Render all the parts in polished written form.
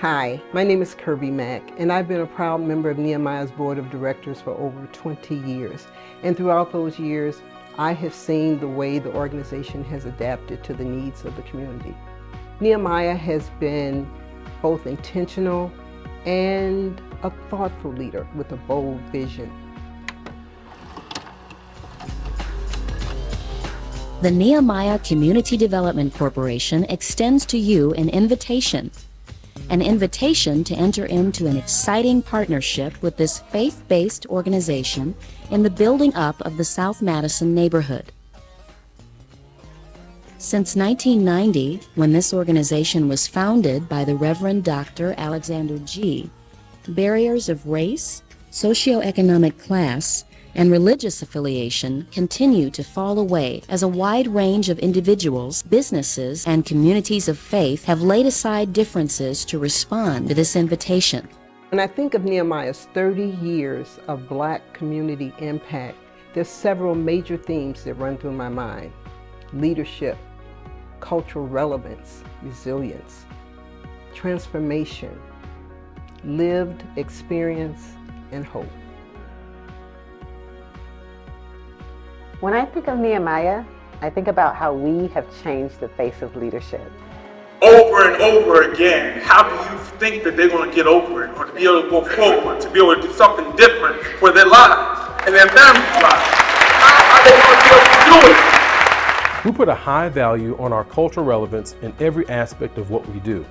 Hi, my name is Kirbie Mack, and I've been a proud member of Nehemiah's Board of Directors for over 20 years. And throughout those years, I have seen the way the organization has adapted to the needs of the community. Nehemiah has been both intentional and a thoughtful leader with a bold vision. The Nehemiah Community Development Corporation extends to you an invitation to enter into an exciting partnership with this faith-based organization in the building up of the South Madison neighborhood. Since 1990, when this organization was founded by the Reverend Dr. Alexander G., barriers of race, socioeconomic class, and religious affiliation continue to fall away as a wide range of individuals, businesses, and communities of faith have laid aside differences to respond to this invitation. When I think of Nehemiah's 30 years of Black community impact, there's several major themes that run through my mind: leadership, cultural relevance, resilience, transformation, lived experience, and hope. When I think of Nehemiah, I think about how we have changed the face of leadership. Over and over again, how do you think that they're going to get over it, or to be able to go forward, to be able to do something different for their lives and their families' lives? How are they going to be able to do it? We put a high value on our cultural relevance in every aspect of what we do.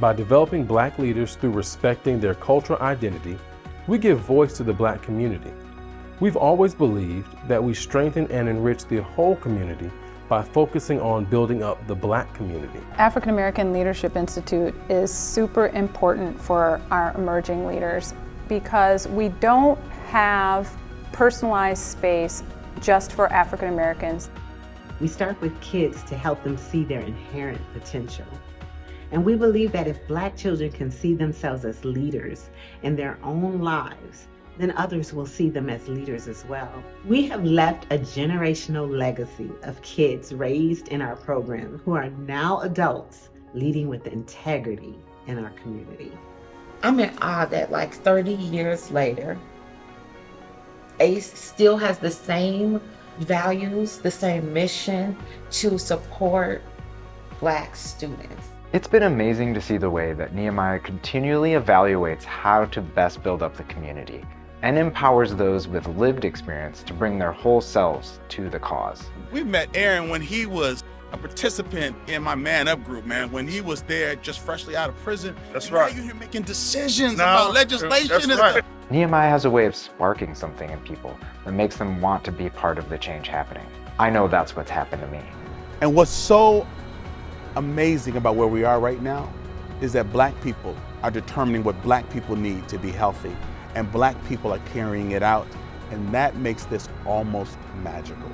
By developing Black leaders through respecting their cultural identity, we give voice to the Black community. We've always believed that we strengthen and enrich the whole community by focusing on building up the Black community. African American Leadership Institute is super important for our emerging leaders because we don't have personalized space just for African Americans. We start with kids to help them see their inherent potential. And we believe that if Black children can see themselves as leaders in their own lives, then others will see them as leaders as well. We have left a generational legacy of kids raised in our program who are now adults leading with integrity in our community. I'm in awe that 30 years later, ACE still has the same values, the same mission to support Black students. It's been amazing to see the way that Nehemiah continually evaluates how to best build up the community and empowers those with lived experience to bring their whole selves to the cause. We met Aaron when he was a participant in my Man Up group, man, when he was there just freshly out of prison. That's right. Now you're here making decisions about legislation and stuff. Nehemiah has a way of sparking something in people that makes them want to be part of the change happening. I know that's what's happened to me. And what's so amazing about where we are right now is that Black people are determining what Black people need to be healthy, and Black people are carrying it out, and that makes this almost magical.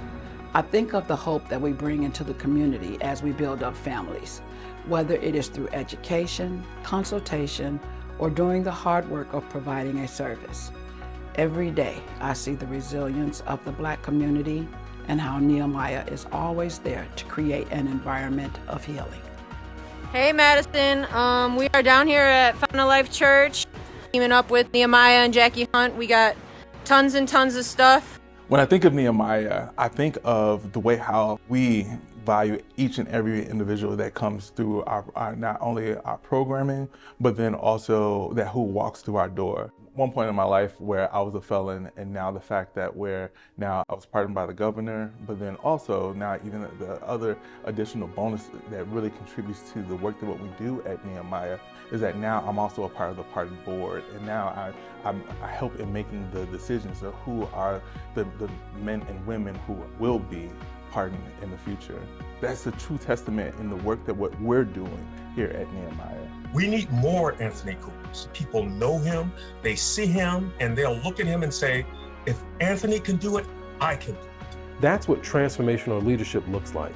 I think of the hope that we bring into the community as we build up families, whether it is through education, consultation, or doing the hard work of providing a service. Every day, I see the resilience of the Black community and how Nehemiah is always there to create an environment of healing. Hey Madison, we are down here at Fountain of Life Church, teaming up with Nehemiah and Jackie Hunt. We got tons and tons of stuff. When I think of Nehemiah, I think of the way how we value each and every individual that comes through our not only our programming, but then also that who walks through our door. One point in my life where I was a felon, and now the fact that now I was pardoned by the governor, but then also now even the other additional bonus that really contributes to the work that what we do at Nehemiah is that now I'm also a part of the party board, and now I help in making the decisions of who are the men and women who will be pardoned in the future. That's a true testament in the work that what we're doing here at Nehemiah. We need more Anthony Coopers. People know him, they see him, and they'll look at him and say, if Anthony can do it, I can do it. That's what transformational leadership looks like.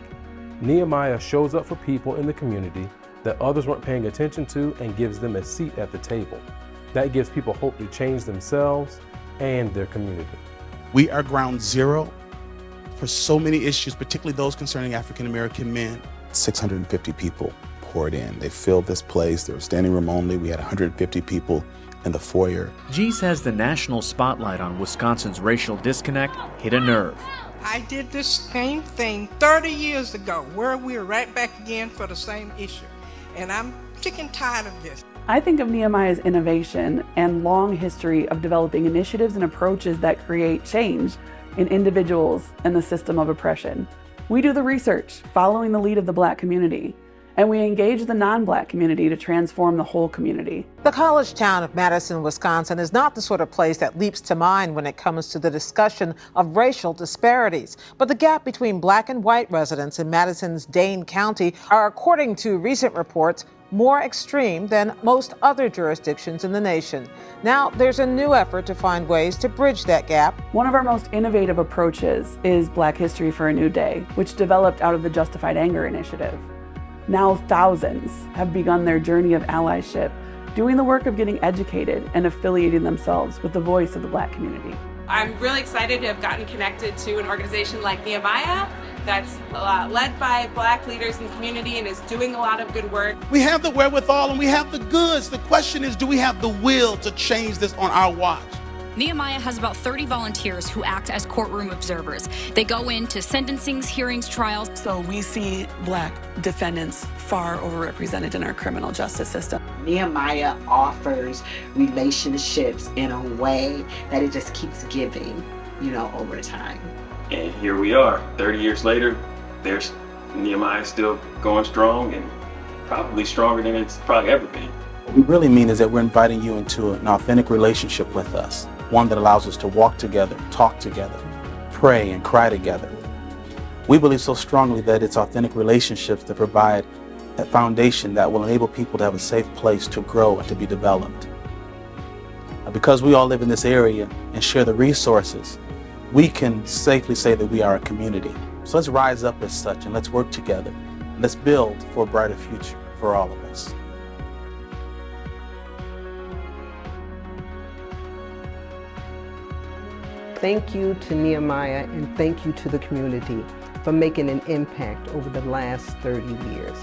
Nehemiah shows up for people in the community that others weren't paying attention to and gives them a seat at the table. That gives people hope to change themselves and their community. We are ground zero for so many issues, particularly those concerning African American men. 650 people poured in. They filled this place. There was standing room only. We had 150 people in the foyer. G says the national spotlight on Wisconsin's racial disconnect hit a nerve. I did the same thing 30 years ago, where we're right back again for the same issue. And I'm sick and tired of this. I think of Nehemiah's innovation and long history of developing initiatives and approaches that create change in individuals and the system of oppression. We do the research following the lead of the Black community, and we engage the non-Black community to transform the whole community. The college town of Madison, Wisconsin is not the sort of place that leaps to mind when it comes to the discussion of racial disparities. But the gap between Black and white residents in Madison's Dane County are, according to recent reports, more extreme than most other jurisdictions in the nation. Now, there's a new effort to find ways to bridge that gap. One of our most innovative approaches is Black History for a New Day, which developed out of the Justified Anger Initiative. Now thousands have begun their journey of allyship, doing the work of getting educated and affiliating themselves with the voice of the Black community. I'm really excited to have gotten connected to an organization like Nehemiah that's led by Black leaders in the community and is doing a lot of good work. We have the wherewithal and we have the goods. The question is, do we have the will to change this on our watch? Nehemiah has about 30 volunteers who act as courtroom observers. They go into sentencings, hearings, trials. So we see Black defendants far overrepresented in our criminal justice system. Nehemiah offers relationships in a way that it just keeps giving, over time. And here we are, 30 years later, there's Nehemiah still going strong and probably stronger than it's probably ever been. What we really mean is that we're inviting you into an authentic relationship with us, one that allows us to walk together, talk together, pray and cry together. We believe so strongly that it's authentic relationships that provide that foundation that will enable people to have a safe place to grow and to be developed. Because we all live in this area and share the resources, we can safely say that we are a community. So let's rise up as such and let's work together. Let's build for a brighter future for all of us. Thank you to Nehemiah and thank you to the community for making an impact over the last 30 years.